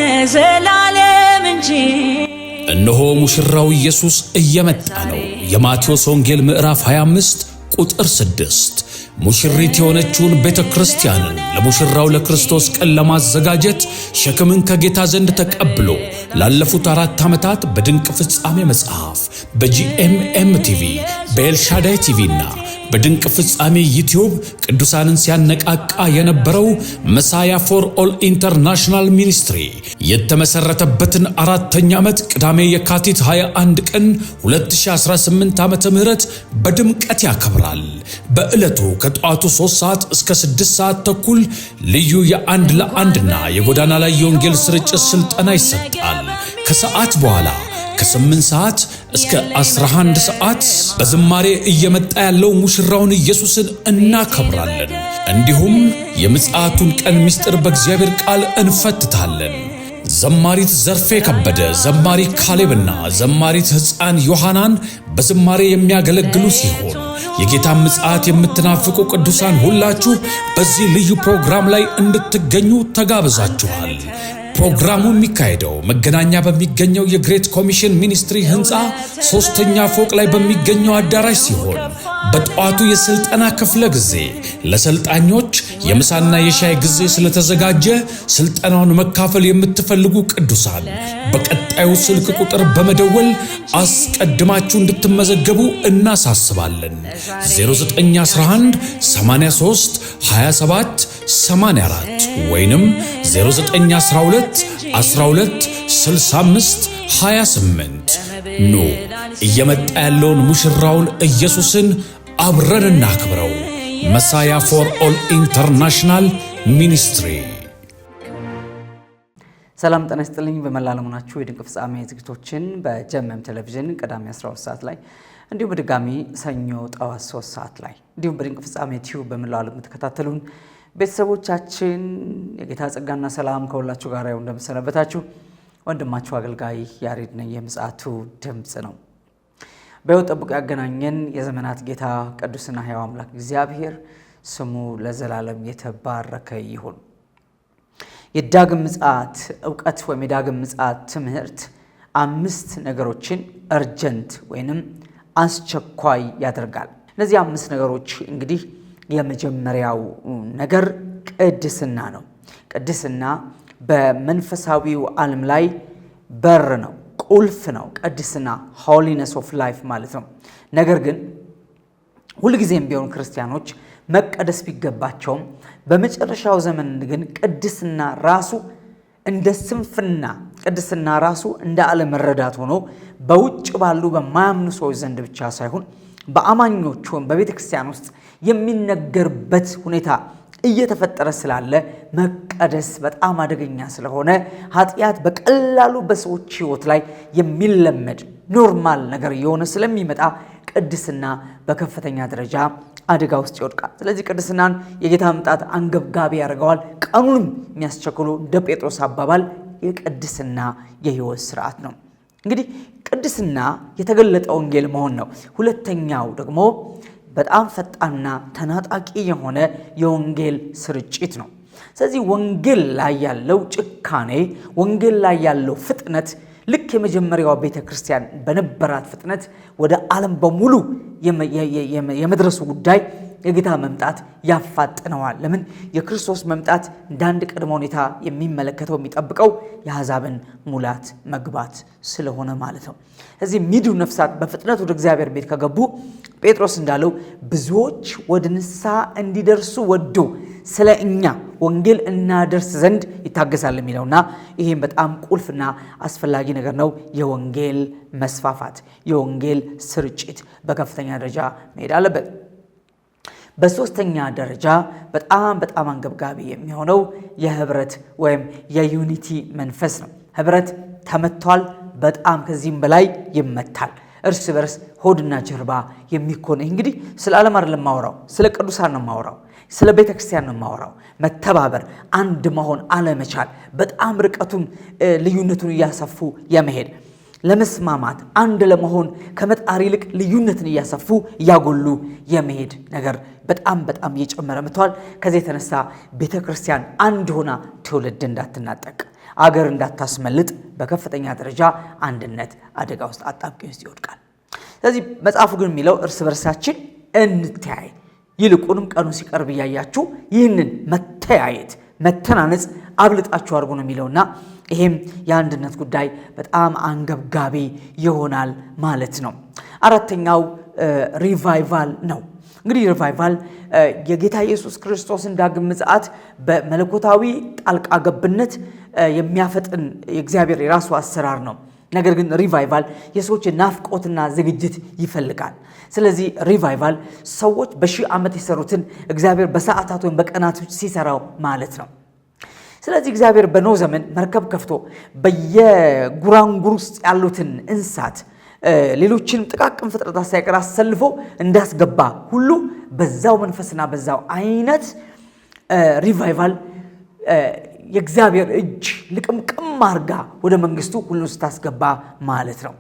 ለዘላለም እንጂ። እነሆ ሙሽራው ኢየሱስ እየመጣ ነው። የማቴዎስ ወንጌል ምዕራፍ 25 ቁጥር 6 ሙሽሪት የሆነችውን ቤተክርስቲያንን ለሙሽራው ለክርስቶስ ቀን ለማዘጋጀት ሸክምን ከጌታ ዘንድ ተቀብሎ ላለፉት 4 ዓመታት በድንቅ ፍጻሜ መጽሐፍ በጂኤምኤም ቲቪ በኤልሻዳይ ቲቪና በድንቅ ፍጻሜ ዩቲዩብ ቅዱሳንን ሲያነቃቃ የነበረው መሳያ ፎር ኦል ኢንተርናሽናል ሚኒስትሪ የተመሰረተበትን 4ኛ ዓመት ቅዳሜ የካቲት 21 ቀን 2018 ዓመተ ምህረት በድምቀት ያከብራል። በዕለቱ ከጠዋቱ 3 ሰዓት እስከ 6 ሰዓት ተኩል ልዩ የአንድ ለአንድና የጎዳና ላይ የወንጌል ስርጭት ስልጠና ይሰጣል። ከሰዓት በኋላ ከ8 ሰዓት እስከ 11 ሰዓት በዝማሬ እየመጣ ያለው ሙሽራውን ኢየሱስን እናከብራለን። እንዲሁም የምጽአቱን ቀን ምስጢር በእግዚአብሔር ቃል እንፈትታለን። ዘማሪት ዘርፌ ከበደ፣ ዘማሪ ካሌብና ዘማሪት ሕፃን ዮሐናን በዝማሬ የሚያገለግሉ ሲሆን የጌታን ምጽአት የምትናፍቁ ቅዱሳን ሁላችሁ በዚህ ልዩ ፕሮግራም ላይ እንድትገኙ ተጋብዛችኋል። ፕሮግራሙ የሚካሄደው መገናኛ በሚገኘው የግሬት ኮሚሽን ሚኒስትሪ ህንፃ 3ኛ ፎቅ ላይ በሚገኘው አዳራሽ ሲሆን በጠዋቱ የስልጠና ክፍለ ጊዜ ለሰልጣኞች የምሳና የሻይ ጊዜ ስለተዘጋጀ ስልጠናውን መካፈል የምትፈልጉ ቅዱሳን በቀጣዩ ስልክ ቁጥር በመደወል አስቀድማችሁ እንድትመዘገቡ እናሳስባለን። 0911 83 27 84 ወይንም 0912 12 65 28 ኑ እየመጣ ያለውን ሙሽራውን ኢየሱስን አብረን እናክብረው። መሳያ ፎር ኦል ኢንተርናሽናል ሚኒስትሪ። ሰላም ጤና ይስጥልኝ። በመላ ዓለም ሆናችሁ የድንቅ ፍጻሜ ዝግጅቶችን በጀመም ቴሌቪዥን ቅዳሜ 12 ሰዓት ላይ እንዲሁም በድጋሚ ሰኞ ጠዋት 3 ሰዓት ላይ እንዲሁም በድንቅ ፍጻሜ ቲዩብ በመላው ዓለም ተከታተሉን ቤተሰቦቻችን የጌታ ጸጋና ሰላም ከሁላችሁ ጋር ይሁን። እንደምሰነበታችሁ ወንድማችሁ አገልጋይ ያሬድ ነኝ። የምጽአቱ ድምጽ ነው። በሕይወት ጠብቆ ያገናኘን የዘመናት ጌታ ቅዱስና ሕያው አምላክ እግዚአብሔር ስሙ ለዘላለም የተባረከ ይሁን። የዳግም ምጽአት ዕውቀት ወይም የዳግም ምጽአት ትምህርት 5 ነገሮችን እርጀንት ወይንም አስቸኳይ ያደርጋል። እነዚህ 5 ነገሮች እንግዲህ የመጀመሪያው ነገር ቅድስና ነው። ቅድስና በመንፈሳዊው ዓለም ላይ በር ነው፣ ቁልፍ ነው። ቅድስና holiness of life ማለት ነው። ነገር ግን ሁልጊዜም ቢሆን ክርስቲያኖች መቀደስ ቢገባቸውም በመጨረሻው ዘመን ግን ቅድስና ራሱ እንደ ስንፍና፣ ቅድስና ራሱ እንደ አለመረዳት ሆኖ በውጭ ባሉ በማያምኑ ሰዎች ዘንድ ብቻ ሳይሆን በአማኞች ወይም በቤተ ክርስቲያን ውስጥ የሚነገርበት ሁኔታ እየተፈጠረ ስላለ መቀደስ በጣም አደገኛ ስለሆነ ኃጢአት በቀላሉ በሰዎች ሕይወት ላይ የሚለመድ ኖርማል ነገር የሆነ ስለሚመጣ ቅድስና በከፍተኛ ደረጃ አደጋ ውስጥ ይወድቃል። ስለዚህ ቅድስናን የጌታ መምጣት አንገብጋቢ ያደርገዋል። ቀኑንም የሚያስቸክሉ እንደ ጴጥሮስ አባባል የቅድስና የሕይወት ስርዓት ነው። እንግዲህ ቅድስና የተገለጠ ወንጌል መሆን ነው። ሁለተኛው ደግሞ በጣም ፈጣንና ተናጣቂ የሆነ የወንጌል ስርጭት ነው። ስለዚህ ወንጌል ላይ ያለው ጭካኔ፣ ወንጌል ላይ ያለው ፍጥነት ልክ የመጀመሪያዋ ቤተክርስቲያን በነበራት ፍጥነት ወደ ዓለም በሙሉ የመድረሱ ጉዳይ የጌታ መምጣት ያፋጥነዋል። ለምን? የክርስቶስ መምጣት እንደ አንድ ቅድመ ሁኔታ የሚመለከተው የሚጠብቀው የአሕዛብን ሙላት መግባት ስለሆነ ማለት ነው። ስለዚህ ሚድኑ ነፍሳት በፍጥነት ወደ እግዚአብሔር ቤት ከገቡ ጴጥሮስ እንዳለው ብዙዎች ወደ ንስሐ እንዲደርሱ ወዶ ስለ እኛ ወንጌል እናደርስ ዘንድ ይታገሳል የሚለውና ይሄም በጣም ቁልፍና አስፈላጊ ነገር ነው። የወንጌል መስፋፋት፣ የወንጌል ስርጭት በከፍተኛ ደረጃ መሄድ አለበት። በሶስተኛ ደረጃ በጣም አንገብጋቢ የሚሆነው የህብረት ወይም የዩኒቲ መንፈስ ነው። ህብረት ተመቷል፣ በጣም ከዚህም በላይ ይመታል። እርስ በርስ ሆድና ጀርባ የሚኮን እንግዲህ ስለ ዓለም አይደለም ማወራው፣ ስለ ቅዱሳን ነው ማወራው፣ ስለ ቤተክርስቲያን ነው ማወራው። መተባበር፣ አንድ መሆን አለመቻል፣ በጣም ርቀቱን ልዩነቱን እያሰፉ የመሄድ ለመስማማት አንድ ለመሆን ከመጣር ይልቅ ልዩነትን እያሰፉ እያጎሉ የመሄድ ነገር በጣም እየጨመረ መጥቷል። ከዚህ የተነሳ ቤተክርስቲያን አንድ ሆና ትውልድ እንዳትናጠቅ አገር እንዳታስመልጥ በከፍተኛ ደረጃ አንድነት አደጋ ውስጥ አጣብቂኝ ውስጥ ይወድቃል። ስለዚህ መጽሐፉ ግን የሚለው እርስ በርሳችን እንተያይ፣ ይልቁንም ቀኑ ሲቀርብ እያያችሁ ይህንን መተያየት መተናነጽ አብልጣችሁ አድርጉ ነው የሚለውና ይሄም የአንድነት ጉዳይ በጣም አንገብጋቢ ይሆናል ማለት ነው። አራተኛው ሪቫይቫል ነው። እንግዲህ ሪቫይቫል የጌታ ኢየሱስ ክርስቶስን ዳግም ምጽአት በመለኮታዊ ጣልቃ ገብነት የሚያፈጥን የእግዚአብሔር የራሱ አሰራር ነው። ነገር ግን ሪቫይቫል የሰዎች ናፍቆትና ዝግጅት ይፈልጋል። ስለዚህ ሪቫይቫል ሰዎች በሺህ ዓመት የሰሩትን እግዚአብሔር በሰዓታት ወይም በቀናት ሲሰራው ማለት ነው። ስለዚህ እግዚአብሔር በኖህ ዘመን መርከብ ከፍቶ በየጉራንጉር ውስጥ ያሉትን እንስሳት ሌሎችንም ጥቃቅን ፍጥረታት ሳይቀር አሰልፎ እንዳስገባ ሁሉ በዛው መንፈስና በዛው አይነት ሪቫይቫል የእግዚአብሔር እጅ ልቅምቅም አርጋ ወደ መንግስቱ ሁሉን ስታስገባ ማለት ነው።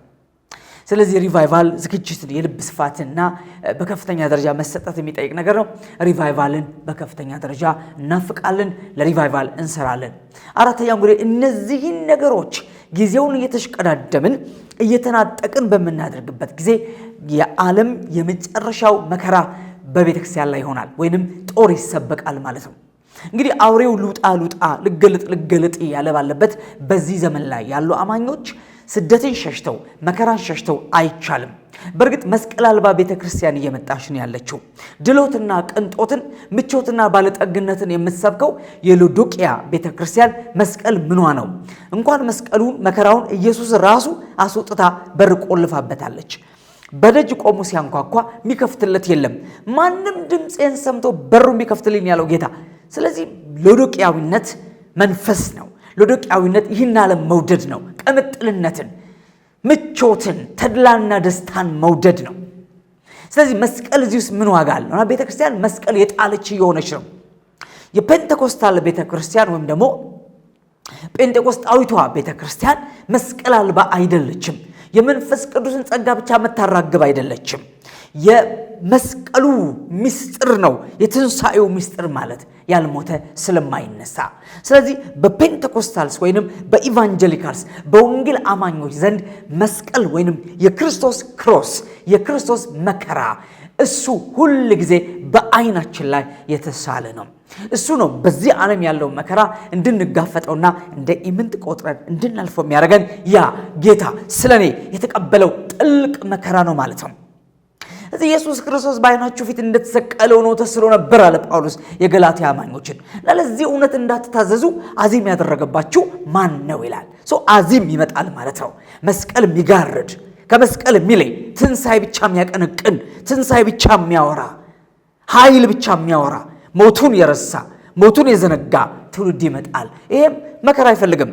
ስለዚህ ሪቫይቫል ዝግጅትን የልብ ስፋትና በከፍተኛ ደረጃ መሰጠት የሚጠይቅ ነገር ነው። ሪቫይቫልን በከፍተኛ ደረጃ እናፍቃለን፣ ለሪቫይቫል እንሰራለን። አራተኛው እንግዲህ እነዚህን ነገሮች ጊዜውን እየተሽቀዳደምን እየተናጠቅን በምናደርግበት ጊዜ የዓለም የመጨረሻው መከራ በቤተክርስቲያን ላይ ይሆናል፣ ወይንም ጦር ይሰበቃል ማለት ነው። እንግዲህ አውሬው ሉጣ ልገለጥ ያለ ባለበት በዚህ ዘመን ላይ ያሉ አማኞች ስደትን ሸሽተው መከራን ሸሽተው አይቻልም። በእርግጥ መስቀል አልባ ቤተክርስቲያን እየመጣች ነው ያለችው። ድሎትና ቅንጦትን ምቾትና ባለጠግነትን የምትሰብከው የሎዶቅያ ቤተክርስቲያን መስቀል ምኗ ነው? እንኳን መስቀሉን መከራውን ኢየሱስ ራሱ አስወጥታ በር ቆልፋበታለች። በደጅ ቆሙ ሲያንኳኳ የሚከፍትለት የለም። ማንም ድምፄን ሰምቶ በሩ የሚከፍትልኝ ያለው ጌታ። ስለዚህ ሎዶቅያዊነት መንፈስ ነው። ሎዶቅያዊነት ይህን ዓለም መውደድ ነው። ቅምጥልነትን፣ ምቾትን፣ ተድላና ደስታን መውደድ ነው። ስለዚህ መስቀል እዚህ ውስጥ ምን ዋጋ አለው? ቤተክርስቲያን መስቀል የጣለች እየሆነች ነው። የፔንቴኮስታል ቤተክርስቲያን ወይም ደግሞ ጴንጤቆስጣዊቷ ቤተክርስቲያን መስቀል አልባ አይደለችም። የመንፈስ ቅዱስን ጸጋ ብቻ መታራግብ አይደለችም። የመስቀሉ ምስጢር ነው የትንሣኤው ምስጢር ማለት ያልሞተ ስለማይነሳ። ስለዚህ በፔንቴኮስታልስ ወይንም በኢቫንጀሊካልስ በወንጌል አማኞች ዘንድ መስቀል ወይንም የክርስቶስ ክሮስ የክርስቶስ መከራ እሱ ሁል ጊዜ በአይናችን ላይ የተሳለ ነው። እሱ ነው በዚህ ዓለም ያለው መከራ እንድንጋፈጠውና እንደ ኢምንት ቆጥረን እንድናልፈው የሚያደርገን ያ ጌታ ስለኔ የተቀበለው ጥልቅ መከራ ነው ማለት ነው። እዚህ ኢየሱስ ክርስቶስ በአይናችሁ ፊት እንደተሰቀለ ሆኖ ተስሎ ነበር አለ ጳውሎስ የገላትያ አማኞችን። ለዚህ እውነት እንዳትታዘዙ አዚም ያደረገባችሁ ማን ነው ይላል። አዚም ይመጣል ማለት ነው። መስቀል የሚጋርድ ከመስቀል የሚለይ ትንሣኤ ብቻ የሚያቀነቅን ትንሣኤ ብቻ የሚያወራ ኃይል ብቻ የሚያወራ ሞቱን የረሳ ሞቱን የዘነጋ ትውልድ ይመጣል። ይሄም መከራ አይፈልግም።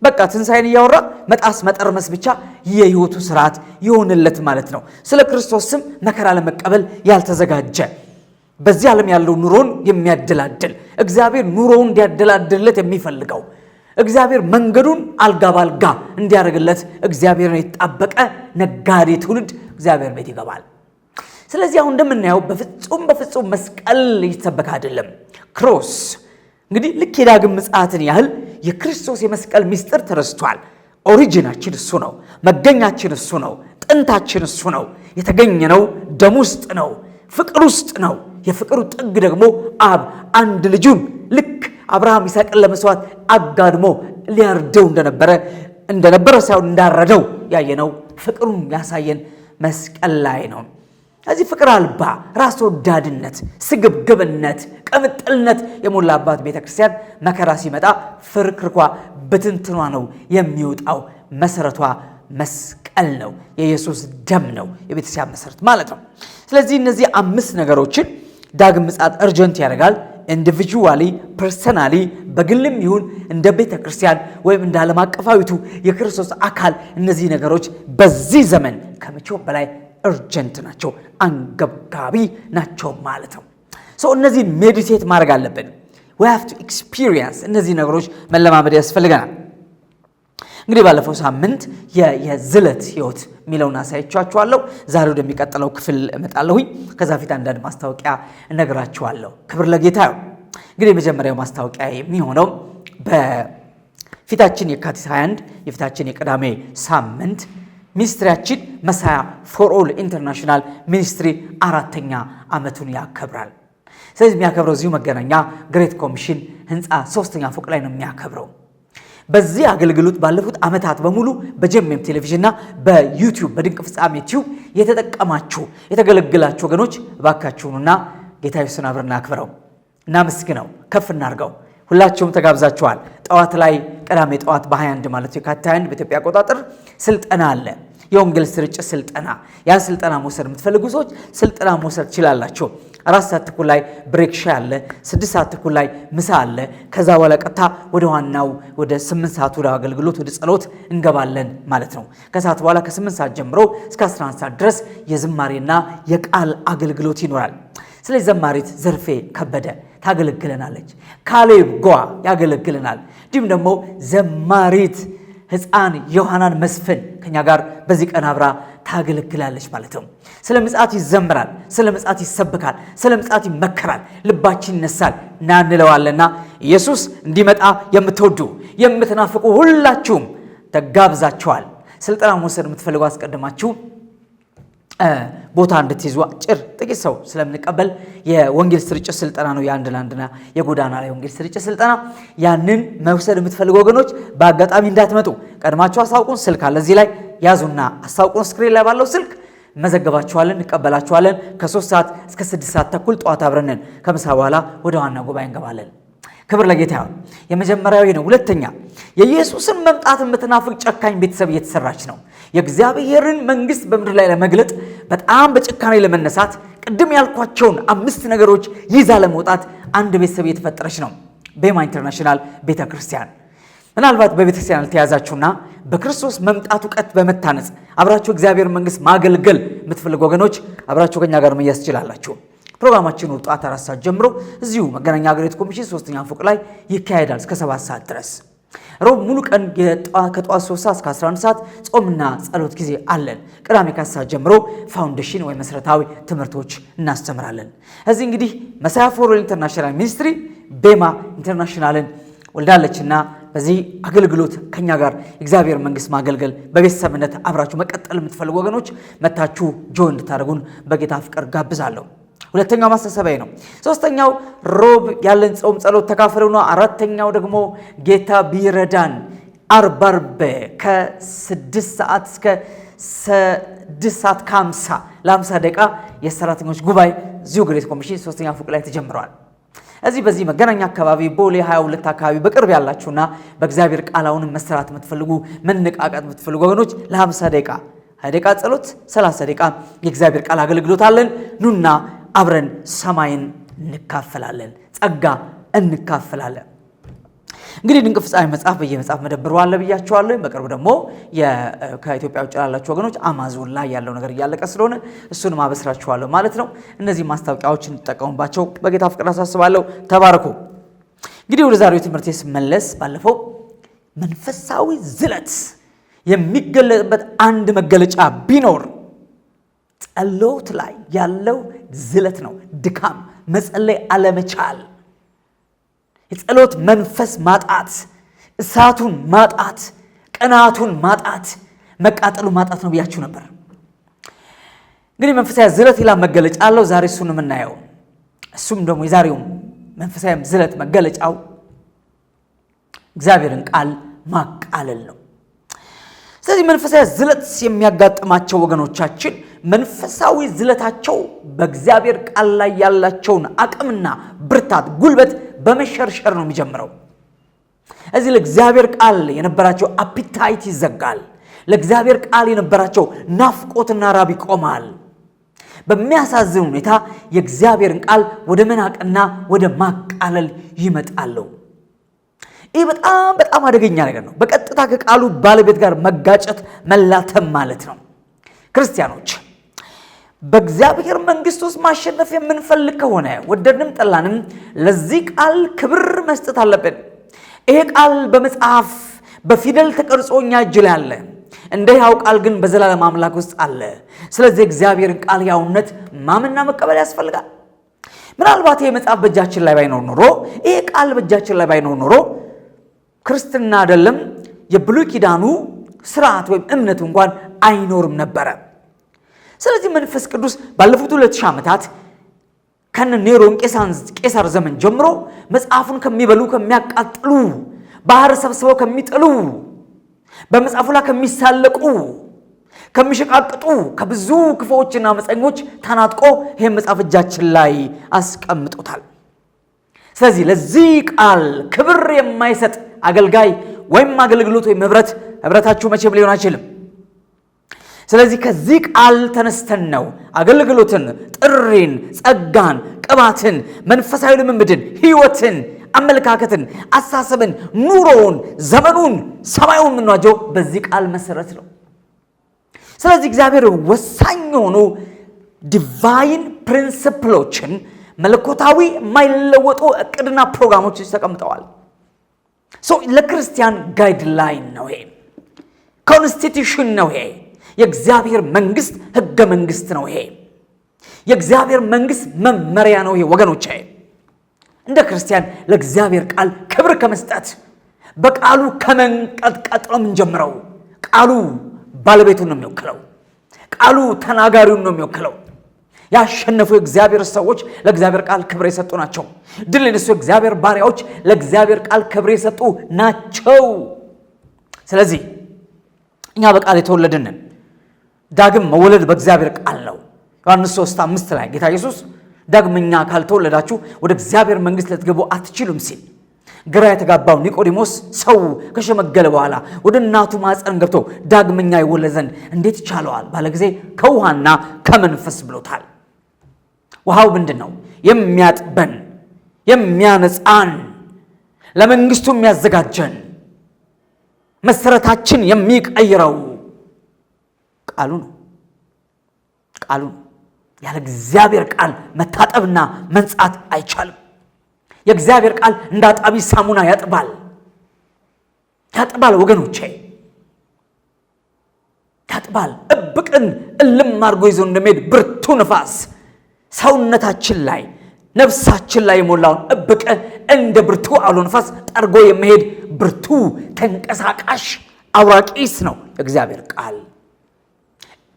በቃ ትንሣኤን እያወራ መጣስ መጠርመስ ብቻ የህይወቱ ስርዓት ይሆንለት ማለት ነው። ስለ ክርስቶስ ስም መከራ ለመቀበል ያልተዘጋጀ በዚህ ዓለም ያለው ኑሮን የሚያደላድል እግዚአብሔር ኑሮውን እንዲያደላድልለት የሚፈልገው እግዚአብሔር መንገዱን አልጋ ባልጋ እንዲያደርግለት እግዚአብሔርን የተጣበቀ ነጋዴ ትውልድ እግዚአብሔር ቤት ይገባል። ስለዚህ አሁን እንደምናየው በፍጹም መስቀል እየተሰበከ አይደለም። ክሮስ እንግዲህ ልክ የዳግም ምጽአትን ያህል የክርስቶስ የመስቀል ምስጢር ተረስቷል። ኦሪጂናችን እሱ ነው። መገኛችን እሱ ነው። ጥንታችን እሱ ነው። የተገኘነው ደም ውስጥ ነው፣ ፍቅር ውስጥ ነው። የፍቅሩ ጥግ ደግሞ አብ አንድ ልጁን ልክ አብርሃም ይስሐቅን ለመስዋዕት አጋድሞ ሊያርደው እንደነበረ ሳይሆን እንዳረደው ያየነው ፍቅሩን ያሳየን መስቀል ላይ ነው። እዚህ ፍቅር አልባ ራስ ወዳድነት፣ ስግብግብነት፣ ቅምጥልነት የሞላባት ቤተክርስቲያን መከራ ሲመጣ ፍርክርኳ በትንትኗ ነው የሚወጣው። መሰረቷ መስቀል ነው። የኢየሱስ ደም ነው የቤተክርስቲያን መሰረት ማለት ነው። ስለዚህ እነዚህ 5 ነገሮችን ዳግም ምጽአት እርጀንት ያደርጋል። ኢንዲቪጁዋሊ ፐርሰናሊ በግልም ይሁን እንደ ቤተክርስቲያን ወይም እንደ ዓለም አቀፋዊቱ የክርስቶስ አካል እነዚህ ነገሮች በዚህ ዘመን ከመቼው በላይ እርጀንት ናቸው፣ አንገብጋቢ ናቸው ማለት ነው። እነዚህን ሜዲቴት ማድረግ አለብን። we have to experience እነዚህ ነገሮች መለማመድ ያስፈልገናል። እንግዲህ ባለፈው ሳምንት የዝለት ህይወት ሚለውና ሳይቻችኋለሁ። ዛሬ ወደሚቀጥለው ክፍል እመጣለሁኝ። ከዛ ፊት አንዳንድ ማስታወቂያ እነግራችኋለሁ። ክብር ለጌታ ይሁን። እንግዲህ የመጀመሪያው ማስታወቂያ የሚሆነው በፊታችን የካቲት 21 የፊታችን የቅዳሜ ሳምንት ሚኒስትሪያችን መሳያ ፎር ኦል ኢንተርናሽናል ሚኒስትሪ 4ኛ ዓመቱን ያከብራል። ስለዚህ የሚያከብረው እዚሁ መገናኛ ግሬት ኮሚሽን ህንፃ 3ኛ ፎቅ ላይ ነው የሚያከብረው። በዚህ አገልግሎት ባለፉት ዓመታት በሙሉ በጀመም ቴሌቪዥንና በዩቲዩብ በድንቅ ፍጻሜ ቲዩብ የተጠቀማችሁ የተገለገላችሁ ወገኖች ባካችሁና ጌታ ኢየሱስን አብረን እናክብረው፣ እናመስግነው፣ ከፍ እናርገው። ሁላችሁም ተጋብዛችኋል። ጠዋት ላይ ቅዳሜ ጠዋት በ21 ማለት የካቲት 21 በኢትዮጵያ አቆጣጠር ስልጠና አለ። የወንጌል ስርጭት ስልጠና። ያን ስልጠና መውሰድ የምትፈልጉ ሰዎች ስልጠና መውሰድ ትችላላችሁ። 4 ሰዓት ተኩል ላይ ብሬክ ሻይ አለ። 6 ሰዓት ተኩል ላይ ምሳ አለ። ከዛ በኋላ ቀጥታ ወደ ዋናው ወደ 8 ሰዓት ወደ አገልግሎት ወደ ጸሎት እንገባለን ማለት ነው። ከሰዓት በኋላ ከ8 ሰዓት ጀምሮ እስከ 11 ሰዓት ድረስ የዝማሬና የቃል አገልግሎት ይኖራል። ስለዚህ ዘማሪት ዘርፌ ከበደ ታገለግለናለች። ካሌብ ጓ ያገለግለናል። እንዲሁም ደግሞ ዘማሪት ሕፃን ዮሐናን መስፍን ከኛ ጋር በዚህ ቀን አብራ ታገለግላለች ማለት ነው። ስለ ምጽአት ይዘምራል፣ ስለ ምጽአት ይሰብካል፣ ስለ ምጽአት ይመከራል፣ ልባችን ይነሳል እና እንለዋለና ኢየሱስ እንዲመጣ የምትወዱ የምትናፍቁ ሁላችሁም ተጋብዛችኋል። ስልጠና መውሰድ የምትፈልጉ አስቀድማችሁ ቦታ እንድትይዙ አጭር ጥቂት ሰው ስለምንቀበል የወንጌል ስርጭት ስልጠና ነው። የአንድ ለአንድና የጎዳና ላይ ወንጌል ስርጭት ስልጠና። ያንን መውሰድ የምትፈልጉ ወገኖች በአጋጣሚ እንዳትመጡ ቀድማችሁ አሳውቁን። ስልክ አለ እዚህ ላይ ያዙና አሳውቁን። ስክሪን ላይ ባለው ስልክ መዘገባችኋለን፣ እንቀበላችኋለን። ከ3 ሰዓት እስከ 6 ሰዓት ተኩል ጠዋት አብረንን ከምሳ በኋላ ወደ ዋና ጉባኤ እንገባለን። ክብር ለጌታ ይሁን። የመጀመሪያው ነው። ሁለተኛ የኢየሱስን መምጣት የምትናፍቅ ጨካኝ ቤተሰብ እየተሰራች ነው። የእግዚአብሔርን መንግስት በምድር ላይ ለመግለጥ በጣም በጭካኔ ለመነሳት ቅድም ያልኳቸውን 5 ነገሮች ይዛ ለመውጣት አንድ ቤተሰብ እየተፈጠረች ነው። ቤማ ኢንተርናሽናል ቤተክርስቲያን። ምናልባት በቤተክርስቲያን አልተያዛችሁና በክርስቶስ መምጣት ዕውቀት በመታነጽ አብራችሁ እግዚአብሔር መንግስት ማገልገል የምትፈልጉ ወገኖች አብራችሁ ከኛ ጋር መያዝ ትችላላችሁ። ፕሮግራማችን ወጣት 4 ሰዓት ጀምሮ እዚሁ መገናኛ ግሬት ኮሚሽን 3ኛ ፎቅ ላይ ይካሄዳል እስከ 7 ሰዓት ድረስ። ሮብ ሙሉ ቀን ከጠዋት 3 ሰዓት እስከ 11 ሰዓት ጾምና ጸሎት ጊዜ አለን። ቅዳሜ ከ10 ሰዓት ጀምሮ ፋውንዴሽን ወይ መሰረታዊ ትምህርቶች እናስተምራለን። እዚህ እንግዲህ መሳያ ፎር ኦል ኢንተርናሽናል ሚኒስትሪ ቤማ ኢንተርናሽናልን ወልዳለችና በዚህ አገልግሎት ከኛ ጋር እግዚአብሔር መንግስት ማገልገል በቤተሰብነት አብራችሁ መቀጠል የምትፈልጉ ወገኖች መታችሁ ጆይን እንድታደርጉን በጌታ ፍቅር ጋብዛለሁ። ሁለተኛው ማሳሰቢያ ነው። ሶስተኛው ሮብ ያለን ጾም ጸሎት ተካፈሉ ነው። አራተኛው ደግሞ ጌታ ቢረዳን አርብ ከ6 ሰዓት እስከ 6 ሰዓት ከ50 ለ50 ደቂቃ የሰራተኞች ጉባኤ እዚሁ ግሬት ኮሚሽን 3ኛ ፎቅ ላይ ተጀምሯል። እዚህ በዚህ መገናኛ አካባቢ ቦሌ 22 አካባቢ በቅርብ ያላችሁና በእግዚአብሔር ቃል አሁንም መሰራት የምትፈልጉ መነቃቃት የምትፈልጉ ወገኖች ለ50 ደቂቃ 20 ደቂቃ ጸሎት 30 ደቂቃ የእግዚአብሔር ቃል አገልግሎት አለን። ኑና አብረን ሰማይን እንካፈላለን፣ ጸጋ እንካፈላለን። እንግዲህ ድንቅ ፍጻሜ መጽሐፍ በየመጽሐፍ መደብሩ አለ ብያችኋለሁ። በቅርቡ ደግሞ ከኢትዮጵያ ውጭ ያላችሁ ወገኖች አማዞን ላይ ያለው ነገር እያለቀ ስለሆነ እሱንም አበስራችኋለሁ ማለት ነው። እነዚህ ማስታወቂያዎች እንጠቀሙባቸው በጌታ ፍቅር አሳስባለሁ። ተባረኩ። እንግዲህ ወደ ዛሬው ትምህርት ስመለስ ባለፈው መንፈሳዊ ዝለት የሚገለጥበት አንድ መገለጫ ቢኖር ጸሎት ላይ ያለው ዝለት ነው። ድካም፣ መጸለይ አለመቻል፣ የጸሎት መንፈስ ማጣት፣ እሳቱን ማጣት፣ ቅናቱን ማጣት፣ መቃጠሉ ማጣት ነው ብያችሁ ነበር። እንግዲህ መንፈሳዊ ዝለት ይላ መገለጫ አለው። ዛሬ እሱን የምናየው እሱም ደግሞ የዛሬው መንፈሳዊ ዝለት መገለጫው እግዚአብሔርን ቃል ማቃለል ነው። ስለዚህ መንፈሳዊ ዝለት የሚያጋጥማቸው ወገኖቻችን መንፈሳዊ ዝለታቸው በእግዚአብሔር ቃል ላይ ያላቸውን አቅምና ብርታት፣ ጉልበት በመሸርሸር ነው የሚጀምረው። እዚህ ለእግዚአብሔር ቃል የነበራቸው አፒታይት ይዘጋል። ለእግዚአብሔር ቃል የነበራቸው ናፍቆትና ራብ ይቆማል። በሚያሳዝን ሁኔታ የእግዚአብሔርን ቃል ወደ መናቅና ወደ ማቃለል ይመጣሉ። ይህ በጣም በጣም አደገኛ ነገር ነው። በቀጥታ ከቃሉ ባለቤት ጋር መጋጨት፣ መላተም ማለት ነው። ክርስቲያኖች በእግዚአብሔር መንግስት ውስጥ ማሸነፍ የምንፈልግ ከሆነ ወደድንም ጠላንም ለዚህ ቃል ክብር መስጠት አለብን። ይሄ ቃል በመጽሐፍ በፊደል ተቀርጾ እኛ እጅ ላይ አለ። እንደ ሕያው ቃል ግን በዘላለም አምላክ ውስጥ አለ። ስለዚህ እግዚአብሔርን ቃል ሕያውነት ማመንና መቀበል ያስፈልጋል። ምናልባት ይሄ መጽሐፍ በእጃችን ላይ ባይኖር ኖሮ፣ ይሄ ቃል በእጃችን ላይ ባይኖር ኖሮ ክርስትና አይደለም የብሉይ ኪዳኑ ስርዓት ወይም እምነቱ እንኳን አይኖርም ነበረ። ስለዚህ መንፈስ ቅዱስ ባለፉት 2000 ዓመታት ከነ ኔሮን ቄሳር ዘመን ጀምሮ መጽሐፉን ከሚበሉ ከሚያቃጥሉ፣ ባህር ሰብስበው ከሚጥሉ፣ በመጽሐፉ ላይ ከሚሳለቁ፣ ከሚሸቃቅጡ ከብዙ ክፉዎችና አመፀኞች ተናጥቆ ይሄን መጽሐፍ እጃችን ላይ አስቀምጦታል። ስለዚህ ለዚህ ቃል ክብር የማይሰጥ አገልጋይ ወይም አገልግሎት ወይም ህብረታችሁ መቼም ሊሆን አይችልም። ስለዚህ ከዚህ ቃል ተነስተን ነው አገልግሎትን፣ ጥሪን፣ ጸጋን፣ ቅባትን፣ መንፈሳዊ ልምምድን፣ ህይወትን፣ አመለካከትን፣ አሳሰብን፣ ኑሮውን፣ ዘመኑን፣ ሰማዩን የምንዋጀው በዚህ ቃል መሰረት ነው። ስለዚህ እግዚአብሔር ወሳኝ የሆኑ ዲቫይን ፕሪንሲፕሎችን፣ መለኮታዊ የማይለወጡ እቅድና ፕሮግራሞች ተቀምጠዋል። ለክርስቲያን ጋይድላይን ነው፣ ይሄ ኮንስቲቱሽን ነው፣ ይሄ የእግዚአብሔር መንግስት ህገ መንግስት ነው፣ ይሄ የእግዚአብሔር መንግስት መመሪያ ነው። ይሄ ወገኖቼ እንደ ክርስቲያን ለእግዚአብሔር ቃል ክብር ከመስጠት በቃሉ ከመንቀጥቀጥ ነው የምንጀምረው። ቃሉ ባለቤቱን ነው የሚወክለው። ቃሉ ተናጋሪውን ነው የሚወክለው። ያሸነፉ የእግዚአብሔር ሰዎች ለእግዚአብሔር ቃል ክብር የሰጡ ናቸው። ድል የነሱ የእግዚአብሔር ባሪያዎች ለእግዚአብሔር ቃል ክብር የሰጡ ናቸው። ስለዚህ እኛ በቃል የተወለድንን ዳግም መወለድ በእግዚአብሔር ቃል ነው። ዮሐንስ 3:5 ላይ ጌታ ኢየሱስ ዳግመኛ ካልተወለዳችሁ ወደ እግዚአብሔር መንግስት ልትገቡ አትችሉም ሲል ግራ የተጋባው ኒቆዲሞስ ሰው ከሸመገለ በኋላ ወደ እናቱ ማፀን ገብቶ ዳግመኛ ይወለድ ዘንድ እንዴት ይቻለዋል ባለ ጊዜ ከውሃና ከመንፈስ ብሎታል። ውሃው ምንድነው? የሚያጥበን፣ የሚያነጻን፣ ለመንግስቱ የሚያዘጋጀን፣ መሰረታችን የሚቀይረው ቃሉ ነው። ቃሉ ያለ እግዚአብሔር ቃል መታጠብና መንጻት አይቻልም። የእግዚአብሔር ቃል እንደ አጣቢ ሳሙና ያጥባል ወገኖቼ፣ ያጥባል። እብቅን እልም አድርጎ ይዞ እንደሚሄድ ብርቱ ነፋስ ሰውነታችን ላይ ነፍሳችን ላይ የሞላውን እብቅ እንደ ብርቱ አውሎ ነፋስ ጠርጎ የሚሄድ ብርቱ ተንቀሳቃሽ አውራቂስ ነው። እግዚአብሔር ቃል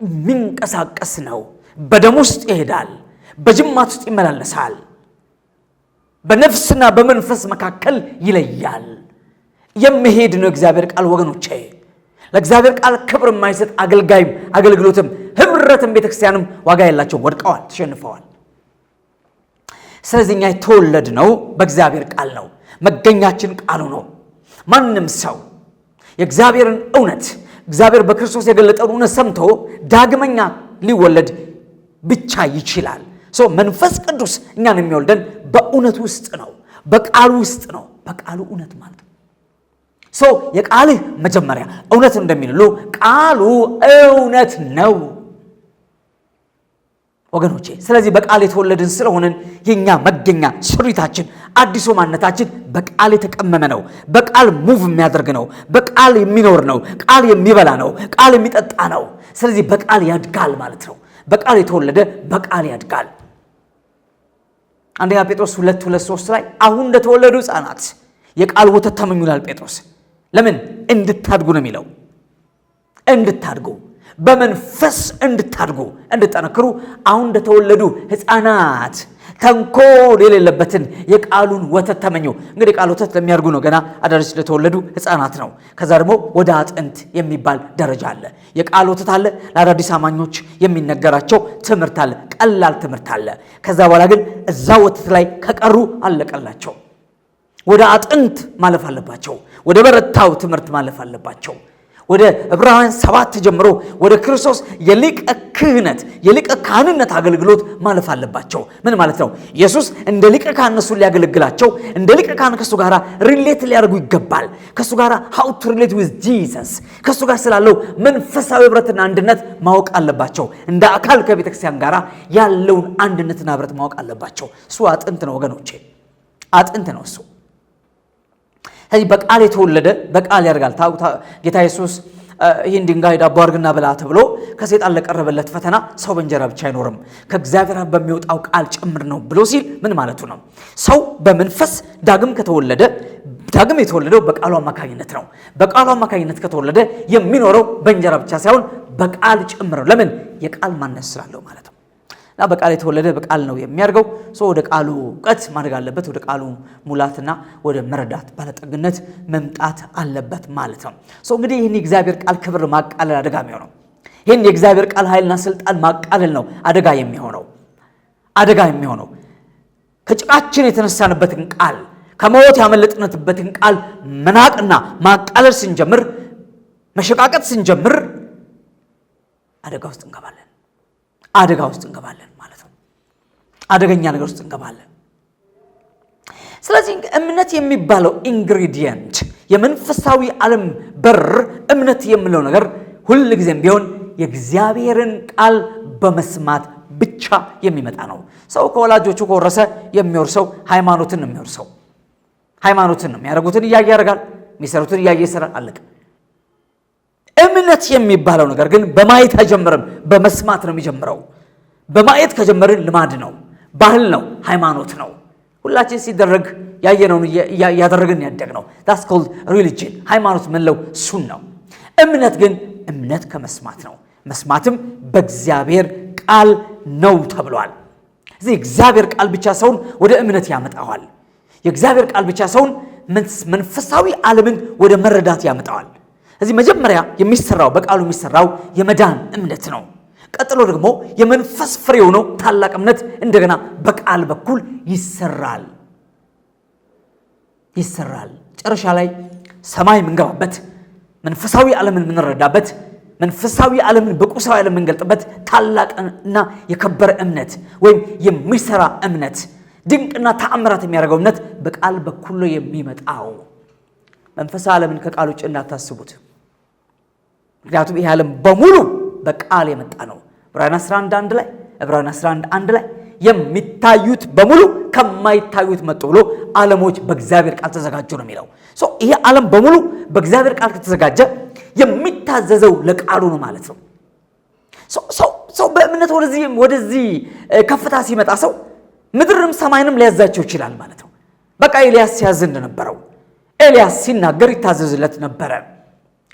የሚንቀሳቀስ ነው። በደም ውስጥ ይሄዳል፣ በጅማት ውስጥ ይመላለሳል፣ በነፍስና በመንፈስ መካከል ይለያል። የሚሄድ ነው እግዚአብሔር ቃል ወገኖቼ። ለእግዚአብሔር ቃል ክብር የማይሰጥ አገልጋይም አገልግሎትም ህብረትም ቤተክርስቲያንም ዋጋ የላቸውም፣ ወድቀዋል፣ ተሸንፈዋል። ስለዚህ እኛ የተወለድነው በእግዚአብሔር ቃል ነው። መገኛችን ቃሉ ነው። ማንም ሰው የእግዚአብሔርን እውነት እግዚአብሔር በክርስቶስ የገለጠውን እውነት ሰምቶ ዳግመኛ ሊወለድ ብቻ ይችላል። መንፈስ ቅዱስ እኛን የሚወልደን በእውነት ውስጥ ነው፣ በቃሉ ውስጥ ነው። በቃሉ እውነት ማለት ነው። የቃልህ መጀመሪያ እውነት እንደሚሉ ቃሉ እውነት ነው ወገኖቼ። ስለዚህ በቃል የተወለድን ስለሆነን የኛ መገኛ ስሪታችን፣ አዲሱ ማንነታችን በቃል የተቀመመ ነው። በቃል ሙቭ የሚያደርግ ነው። በቃል የሚኖር ነው። ቃል የሚበላ ነው። ቃል የሚጠጣ ነው። ስለዚህ በቃል ያድጋል ማለት ነው። በቃል የተወለደ በቃል ያድጋል። አንደኛ ጴጥሮስ 2:3 ላይ አሁን እንደተወለዱ ሕፃናት የቃል ወተት ተመኙ ይላል ጴጥሮስ። ለምን? እንድታድጉ ነው የሚለው። እንድታድጉ በመንፈስ እንድታድጉ እንድጠነክሩ አሁን እንደተወለዱ ሕፃናት ተንኮል የሌለበትን የቃሉን ወተት ተመኙ። እንግዲህ ቃል ወተት ለሚያድጉ ነው፣ ገና አዳዲስ ለተወለዱ ሕፃናት ነው። ከዛ ደግሞ ወደ አጥንት የሚባል ደረጃ አለ። የቃል ወተት አለ፣ ለአዳዲስ አማኞች የሚነገራቸው ትምህርት አለ፣ ቀላል ትምህርት አለ። ከዛ በኋላ ግን እዛ ወተት ላይ ከቀሩ አለቀላቸው። ወደ አጥንት ማለፍ አለባቸው። ወደ በረታው ትምህርት ማለፍ አለባቸው። ወደ ዕብራውያን 7 ጀምሮ ወደ ክርስቶስ የሊቀ ክህነት የሊቀ ካህንነት አገልግሎት ማለፍ አለባቸው። ምን ማለት ነው? ኢየሱስ እንደ ሊቀ ካህን እነሱን ሊያገለግላቸው እንደ ሊቀ ካህን ከሱ ጋር ሪሌት ሊያደርጉ ይገባል። ከሱ ጋር how to relate with Jesus ከሱ ጋር ስላለው መንፈሳዊ ህብረትና አንድነት ማወቅ አለባቸው። እንደ አካል ከቤተክርስቲያን ጋር ያለውን አንድነትና ህብረት ማወቅ አለባቸው። እሱ አጥንት ነው ወገኖቼ፣ አጥንት ነው እሱ። ስለዚህ በቃል የተወለደ በቃል ያደርጋል። ጌታ ኢየሱስ ይህን ድንጋይ ዳቦ አድርግና ብላ ተብሎ ከሰይጣን ለቀረበለት ፈተና ሰው በእንጀራ ብቻ አይኖርም ከእግዚአብሔር በሚወጣው ቃል ጭምር ነው ብሎ ሲል ምን ማለቱ ነው? ሰው በመንፈስ ዳግም ከተወለደ ዳግም የተወለደው በቃሉ አማካኝነት ነው። በቃሉ አማካኝነት ከተወለደ የሚኖረው በእንጀራ ብቻ ሳይሆን በቃል ጭምር ነው። ለምን? የቃል ማንነት ስላለው ማለት ነው። እና በቃል የተወለደ በቃል ነው የሚያርገው። ሰው ወደ ቃሉ ዕውቀት ማድረግ አለበት። ወደ ቃሉ ሙላትና ወደ መረዳት ባለጠግነት መምጣት አለበት ማለት ነው። ሰው እንግዲህ ይህን የእግዚአብሔር ቃል ክብር ማቃለል አደጋ የሚሆነው ይህን የእግዚአብሔር ቃል ኃይልና ስልጣን ማቃለል ነው አደጋ የሚሆነው ከጭቃችን የተነሳንበትን ቃል ከሞት ያመለጥንበትን ቃል መናቅና ማቃለል ስንጀምር መሸቃቀጥ ስንጀምር አደጋ ውስጥ እንገባለን ማለት ነው። አደገኛ ነገር ውስጥ እንገባለን። ስለዚህ እምነት የሚባለው ኢንግሪዲየንት የመንፈሳዊ ዓለም በር እምነት የሚለው ነገር ሁል ጊዜም ቢሆን የእግዚአብሔርን ቃል በመስማት ብቻ የሚመጣ ነው። ሰው ከወላጆቹ ከወረሰ የሚወርሰው ሃይማኖትን ነው የሚወርሰው። ሃይማኖትን ነው የሚያደርጉትን እያየ ያደርጋል፣ የሚሰሩትን እያየ ይሰራል፣ አለቀ። እምነት የሚባለው ነገር ግን በማየት አይጀምርም፣ በመስማት ነው የሚጀምረው። በማየት ከጀመርን ልማድ ነው፣ ባህል ነው፣ ሃይማኖት ነው። ሁላችን ሲደረግ ያየነውን ያደረግን ያደግነው that's called religion። ሃይማኖት ምንለው እሱን ነው። እምነት ግን እምነት ከመስማት ነው፣ መስማትም በእግዚአብሔር ቃል ነው ተብሏል። እዚህ እግዚአብሔር ቃል ብቻ ሰውን ወደ እምነት ያመጣዋል። የእግዚአብሔር ቃል ብቻ ሰውን መንፈሳዊ ዓለምን ወደ መረዳት ያመጣዋል። እዚህ መጀመሪያ የሚሰራው በቃሉ የሚሰራው የመዳን እምነት ነው። ቀጥሎ ደግሞ የመንፈስ ፍሬው ነው ታላቅ እምነት እንደገና በቃል በኩል ይሰራል። ጨረሻ ላይ ሰማይ የምንገባበት መንፈሳዊ ዓለምን የምንረዳበት መንፈሳዊ ዓለምን በቁሳዊ ዓለም የምንገልጥበት ታላቅና የከበረ እምነት ወይም የሚሰራ እምነት ድንቅና ተአምራት የሚያደርገው እምነት በቃል በኩል ነው የሚመጣው። መንፈሳዊ ዓለምን ከቃል ውጭ እንዳታስቡት። ምክንያቱም ይሄ ዓለም በሙሉ በቃል የመጣ ነው። ዕብራውያን 11:1 ላይ የሚታዩት በሙሉ ከማይታዩት መጡ ብሎ ዓለሞች በእግዚአብሔር ቃል ተዘጋጁ ነው የሚለው። ይሄ ዓለም በሙሉ በእግዚአብሔር ቃል ከተዘጋጀ የሚታዘዘው ለቃሉ ነው ማለት ነው። ሰው በእምነት ወደዚህ ከፍታ ሲመጣ ሰው ምድርንም ሰማይንም ሊያዛቸው ይችላል ማለት ነው። በቃ ኤልያስ ሲያዝ እንደነበረው ኤልያስ ሲናገር ይታዘዝለት ነበረ።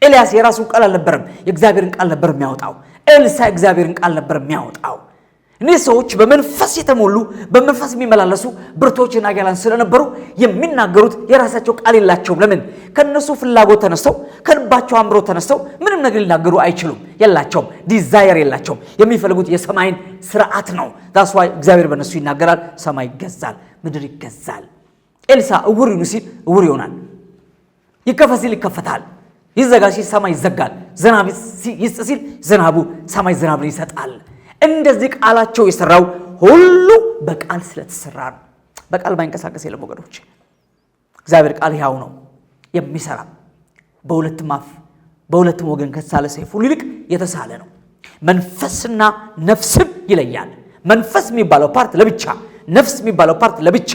ኤልያስ የራሱን ቃል አልነበረም፣ የእግዚአብሔርን ቃል ነበር የሚያወጣው። ኤልሳ የእግዚአብሔርን ቃል ነበር የሚያወጣው። እነዚህ ሰዎች በመንፈስ የተሞሉ በመንፈስ የሚመላለሱ ብርቶችና ኃያላን ስለነበሩ የሚናገሩት የራሳቸው ቃል የላቸውም። ለምን? ከነሱ ፍላጎት ተነስተው ከልባቸው አምሮ ተነስተው ምንም ነገር ሊናገሩ አይችሉም። የላቸውም፣ ዲዛየር የላቸውም። የሚፈልጉት የሰማይን ስርዓት ነው። that's why እግዚአብሔር በእነሱ ይናገራል፣ ሰማይ ይገዛል፣ ምድር ይገዛል። ኤልሳ እውር ይሁን ሲል እውር ይሆናል፣ ይከፈት ሲል ይከፈታል፣ ይዘጋ ሲል ሰማይ ይዘጋል፣ ዝናብ ይስጥ ሲል ሰማይ ዝናብን ይሰጣል። እንደዚህ ቃላቸው የሰራው ሁሉ በቃል ስለተሰራ ነው። በቃል ማይንቀሳቀስ የለም ወገኖች። እግዚአብሔር ቃል ሕያው ነው፣ የሚሰራ በሁለቱም አፍ በሁለቱም ወገን ከተሳለ ሰይፍ ሁሉ ይልቅ የተሳለ ነው። መንፈስና ነፍስም ይለያል። መንፈስ የሚባለው ፓርት ለብቻ፣ ነፍስ የሚባለው ፓርት ለብቻ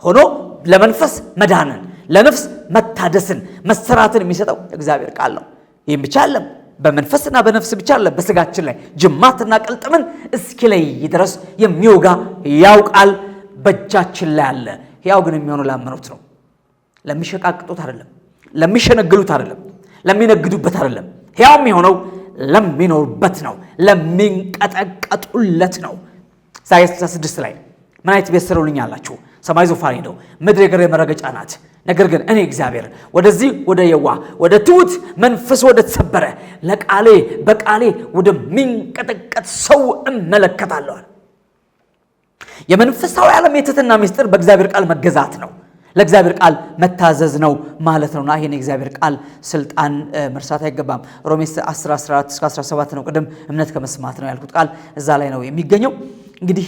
ሆኖ ለመንፈስ መዳንን ለነፍስ መታደስን መሰራትን የሚሰጠው እግዚአብሔር ቃል ነው። ይህም ብቻ አይደለም፣ በመንፈስና በነፍስ ብቻ አይደለም፣ በስጋችን ላይ ጅማትና ቅልጥምን እስኪለይ ድረስ የሚወጋ ያው ቃል በእጃችን ላይ አለ። ሕያው ግን የሚሆነው ላመኑት ነው። ለሚሸቃቅጡት አይደለም፣ ለሚሸነግሉት አይደለም፣ ለሚነግዱበት አይደለም። ሕያው የሚሆነው ለሚኖሩበት ነው፣ ለሚንቀጠቀጡለት ነው። ኢሳይያስ 66 ላይ ምን አይነት ቤት ሰሩልኛላችሁ? ሰማይ ዙፋኔ ነው፣ ምድር የእግሬ መረገጫ ናት። ነገር ግን እኔ እግዚአብሔር ወደዚህ ወደ የዋህ ወደ ትሑት መንፈስ ወደ ተሰበረ ለቃሌ በቃሌ ወደሚንቀጠቀጥ ሰው እመለከታለሁ። የመንፈሳዊ ዓለም የትሕትና ምስጢር በእግዚአብሔር ቃል መገዛት ነው፣ ለእግዚአብሔር ቃል መታዘዝ ነው ማለት ነውና ይሄን የእግዚአብሔር ቃል ስልጣን መርሳት አይገባም። ሮሜ 10:14-17 ነው። ቅድም እምነት ከመስማት ነው ያልኩት ቃል እዛ ላይ ነው የሚገኘው። እንግዲህ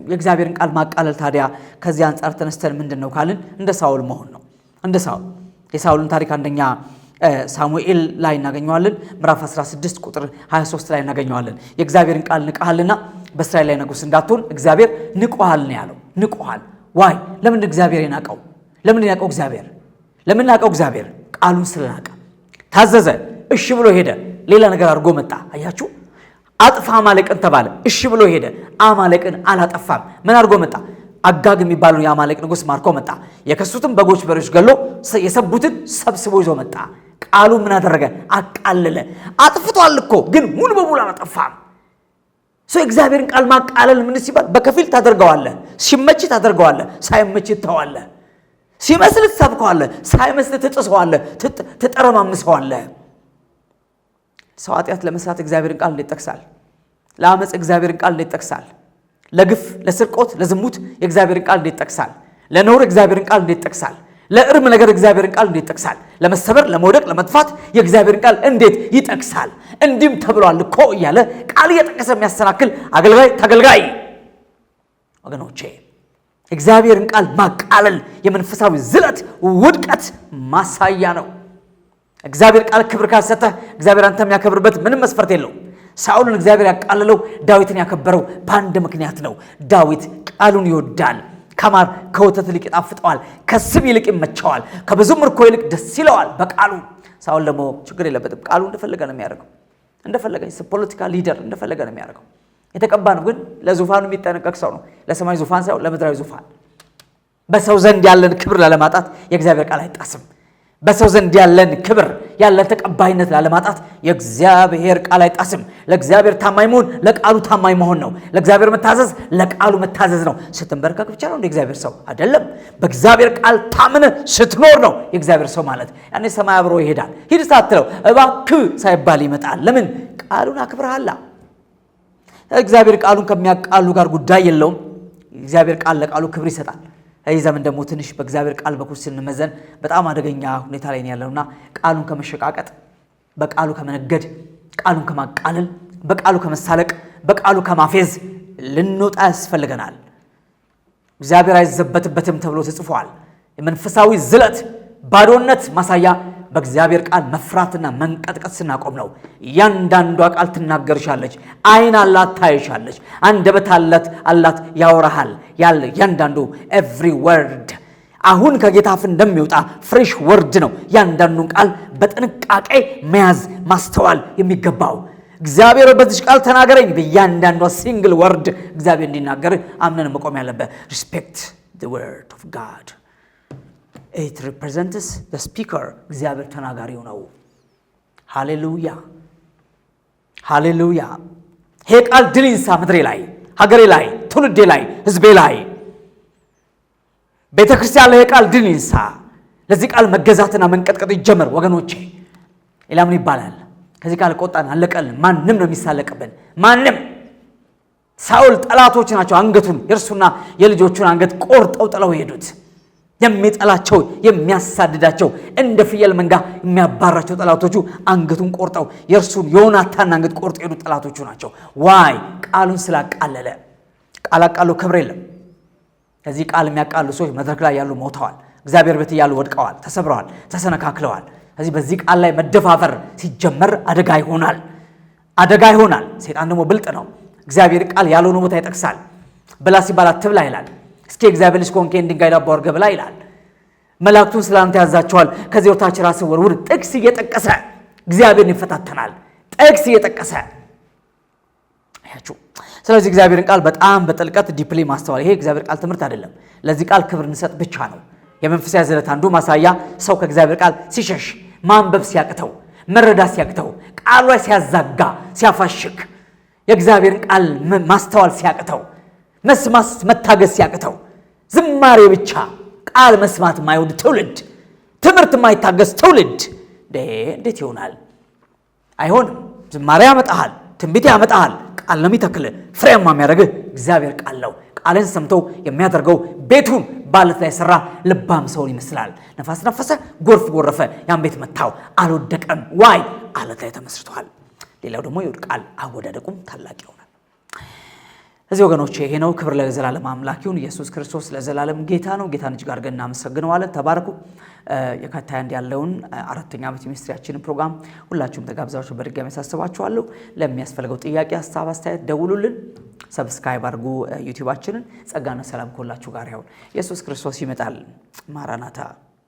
የእግዚአብሔርን ቃል ማቃለል ታዲያ ከዚህ አንጻር ተነስተን ምንድነው ካልን እንደ ሳውል መሆን ነው። እንደ ሳውል የሳውልን ታሪክ አንደኛ ሳሙኤል ላይ እናገኘዋለን። ምዕራፍ 16 ቁጥር 23 ላይ እናገኘዋለን። የእግዚአብሔርን ቃል ንቀሃልና በእስራኤል ላይ ንጉሥ እንዳትሆን እግዚአብሔር ንቆሃል ነው ያለው። ንቆሃል። ዋይ ለምን እግዚአብሔር ይናቀው? ለምን ይናቀው እግዚአብሔር? ለምን ላቀው? እግዚአብሔር ቃሉን ስለላቀ ታዘዘ፣ እሺ ብሎ ሄደ። ሌላ ነገር አድርጎ መጣ። አያችሁ፣ አጥፋ አማሌቅን ተባለ፣ እሺ ብሎ ሄደ። አማሌቅን አላጠፋም። ምን አድርጎ መጣ? አጋግ የሚባለውን የአማሌቅ ንጉሥ ማርኮ መጣ። የከሱትን በጎች በሬዎች ገሎ የሰቡትን ሰብስቦ ይዞ መጣ። ቃሉ ምን አደረገ? አቃለለ። አጥፍቷል እኮ ግን ሙሉ በሙሉ አላጠፋም። እግዚአብሔርን ቃል ማቃለል ምን ሲባል? በከፊል ታደርገዋለህ፣ ሲመች ታደርገዋለህ፣ ሳይመች ተዋለህ። ሲመስል ትሰብከዋለህ፣ ሳይመስል ትጥሰዋለህ፣ ትጠረማምሰዋለህ። ሰው ኃጢአት ለመስራት እግዚአብሔርን ቃል እንዴት ጠቅሳል? ለአመፅ እግዚአብሔርን ቃል እንዴት ጠቅሳል? ለግፍ፣ ለስርቆት፣ ለዝሙት የእግዚአብሔርን ቃል እንዴት ጠቅሳል? ለነውር እግዚአብሔርን ቃል እንዴት ጠቅሳል? ለእርም ነገር እግዚአብሔርን ቃል እንዴት ጠቅሳል? ለመሰበር፣ ለመውደቅ፣ ለመጥፋት የእግዚአብሔርን ቃል እንዴት ይጠቅሳል? እንዲህም ተብሏል እኮ እያለ ቃል እየጠቀሰ የሚያሰናክል አገልጋይ ተገልጋይ ወገኖቼ፣ እግዚአብሔርን ቃል ማቃለል የመንፈሳዊ ዝለት ውድቀት ማሳያ ነው። እግዚአብሔር ቃል ክብር ካልሰጠህ እግዚአብሔር አንተ የሚያከብርበት ምንም መስፈርት የለውም። ሳኦልን እግዚአብሔር ያቃለለው ዳዊትን ያከበረው በአንድ ምክንያት ነው። ዳዊት ቃሉን ይወዳል። ከማር ከወተት ይልቅ ይጣፍጠዋል፣ ከስብ ይልቅ ይመቸዋል፣ ከብዙ ምርኮ ይልቅ ደስ ይለዋል በቃሉ። ሳኦል ደግሞ ችግር የለበትም። ቃሉ እንደፈለገ ነው የሚያደርገው። እንደፈለገ ፖለቲካ ሊደር እንደፈለገ ነው የሚያደርገው። የተቀባ ነው ግን ለዙፋኑ የሚጠነቀቅ ሰው ነው። ለሰማይ ዙፋን ሳይሆን ለምድራዊ ዙፋን። በሰው ዘንድ ያለን ክብር ላለማጣት የእግዚአብሔር ቃል አይጣስም። በሰው ዘንድ ያለን ክብር ያለን ተቀባይነት ላለማጣት የእግዚአብሔር ቃል አይጣስም። ለእግዚአብሔር ታማኝ መሆን ለቃሉ ታማኝ መሆን ነው። ለእግዚአብሔር መታዘዝ ለቃሉ መታዘዝ ነው። ስትንበረከክ ብቻ ነው እንደ እግዚአብሔር ሰው አይደለም። በእግዚአብሔር ቃል ታምነ ስትኖር ነው የእግዚአብሔር ሰው ማለት። ያኔ ሰማይ አብሮ ይሄዳል። ሂድ ሳትለው እባክህ ሳይባል ይመጣል። ለምን? ቃሉን አክብረሃላ። እግዚአብሔር ቃሉን ከሚያቃሉ ጋር ጉዳይ የለውም። እግዚአብሔር ቃል ለቃሉ ክብር ይሰጣል። ይህ ዘመን ደግሞ ትንሽ በእግዚአብሔር ቃል በኩል ስንመዘን በጣም አደገኛ ሁኔታ ላይ ያለውና ቃሉን ከመሸቃቀጥ፣ በቃሉ ከመነገድ፣ ቃሉን ከማቃለል፣ በቃሉ ከመሳለቅ፣ በቃሉ ከማፌዝ ልንወጣ ያስፈልገናል። እግዚአብሔር አይዘበትበትም ተብሎ ተጽፏል። የመንፈሳዊ ዝለት ባዶነት ማሳያ በእግዚአብሔር ቃል መፍራትና መንቀጥቀጥ ስናቆም ነው። እያንዳንዷ ቃል ትናገርሻለች፣ ዓይን አላት ታይሻለች፣ አንደበት አላት ያወራሃል። ያለ እያንዳንዱ ኤቭሪ ወርድ አሁን ከጌታ አፍ እንደሚወጣ ፍሬሽ ወርድ ነው። እያንዳንዱን ቃል በጥንቃቄ መያዝ ማስተዋል የሚገባው እግዚአብሔር በዚህ ቃል ተናገረኝ በእያንዳንዷ ሲንግል ወርድ እግዚአብሔር እንዲናገር አምነን መቆም ያለበት። ሪስፔክት the word of God. It represents the speaker. እግዚአብሔር ተናጋሪው ነው። ሃሌሉያ ሃሌሉያ። ይሄ ቃል ድል ይንሳ ምድሬ ላይ፣ ሀገሬ ላይ፣ ትውልዴ ላይ፣ ህዝቤ ላይ፣ ቤተ ክርስቲያን ላይ ቃል ድል ይንሳ። ለዚህ ቃል መገዛትና መንቀጥቀጥ ይጀመር ወገኖቼ። ሌላ ምን ይባላል? ከዚህ ቃል ቆጣን አለቀልን። ማንም ነው የሚሳለቅብን? ማንም። ሳኦል ጠላቶች ናቸው አንገቱን የእርሱና የልጆቹን አንገት ቆርጠው ጥለው ሄዱት። የሚጠላቸው የሚያሳድዳቸው እንደ ፍየል መንጋ የሚያባራቸው ጠላቶቹ አንገቱን ቆርጠው የእርሱን ዮናታን አንገት ቆርጠው ሄዱ ጠላቶቹ ናቸው። ዋይ? ቃሉን ስላቃለለ። ቃል አቃሉ ክብር የለም። ከዚህ ቃል የሚያቃሉ ሰዎች መድረክ ላይ ያሉ ሞተዋል። እግዚአብሔር ቤት ያሉ ወድቀዋል፣ ተሰብረዋል፣ ተሰነካክለዋል። ስለዚህ በዚህ ቃል ላይ መደፋፈር ሲጀመር አደጋ ይሆናል፣ አደጋ ይሆናል። ሰይጣን ደግሞ ብልጥ ነው። እግዚአብሔር ቃል ያልሆነ ቦታ ይጠቅሳል። ብላ ሲባል አትብላ ይላል። እስኪ እግዚአብሔር ልጅ ኮንኬ ድንጋይ ዳቦ አድርገህ ብላ ይላል። መላእክቱን ስላንተ ያዛቸዋል፣ ከዚህ ወታች ራስህ ወርውር። ጥቅስ እየጠቀሰ እግዚአብሔርን ይፈታተናል። ጥቅስ እየጠቀሰ አያችሁ። ስለዚህ እግዚአብሔርን ቃል በጣም በጥልቀት ዲፕሊ ማስተዋል። ይሄ እግዚአብሔር ቃል ትምህርት አይደለም። ለዚህ ቃል ክብር እንሰጥ ብቻ ነው። የመንፈሳዊ ዝለት አንዱ ማሳያ ሰው ከእግዚአብሔር ቃል ሲሸሽ፣ ማንበብ ሲያቅተው፣ መረዳት ሲያቅተው፣ ቃሉ ላይ ሲያዛጋ፣ ሲያፋሽክ፣ የእግዚአብሔርን ቃል ማስተዋል ሲያቅተው፣ መስማት መታገስ ሲያቅተው፣ ዝማሬ ብቻ ቃል መስማት የማይወድ ትውልድ፣ ትምህርት የማይታገስ ትውልድ እንዴት ይሆናል? አይሆንም። ዝማሬ ያመጣሃል፣ ትንቢት ያመጣሃል፣ ቃል ነው የሚተክል። ፍሬያማ የሚያደርግህ እግዚአብሔር ቃል ነው። ቃልን ሰምቶ የሚያደርገው ቤቱን ባለት ላይ ሰራ ልባም ሰውን ይመስላል። ነፋስ ነፈሰ፣ ጎርፍ ጎረፈ፣ ያን ቤት መታው፣ አልወደቀም። ዋይ? አለት ላይ ተመስርቷል። ሌላው ደግሞ ይወድቃል፣ አወዳደቁም ታላቅ ይሆናል። እዚህ ወገኖቼ ይሄ ነው። ክብር ለዘላለም አምላክ ይሁን። ኢየሱስ ክርስቶስ ለዘላለም ጌታ ነው። ጌታን እጅግ አድርገን እናመሰግነዋለን። ተባረኩ። የካቲት 21 ያለውን 4ኛ ዓመት ሚኒስትሪያችንን ፕሮግራም ሁላችሁም ተጋብዛችሁ በድጋሚ ያሳስባችኋለሁ። ለሚያስፈልገው ጥያቄ፣ ሐሳብ፣ አስተያየት ደውሉልን። ሰብስክራይብ አድርጉ ዩቲዩባችንን። ጸጋና ሰላም ከሁላችሁ ጋር ይሁን። ኢየሱስ ክርስቶስ ይመጣል። ማራናታ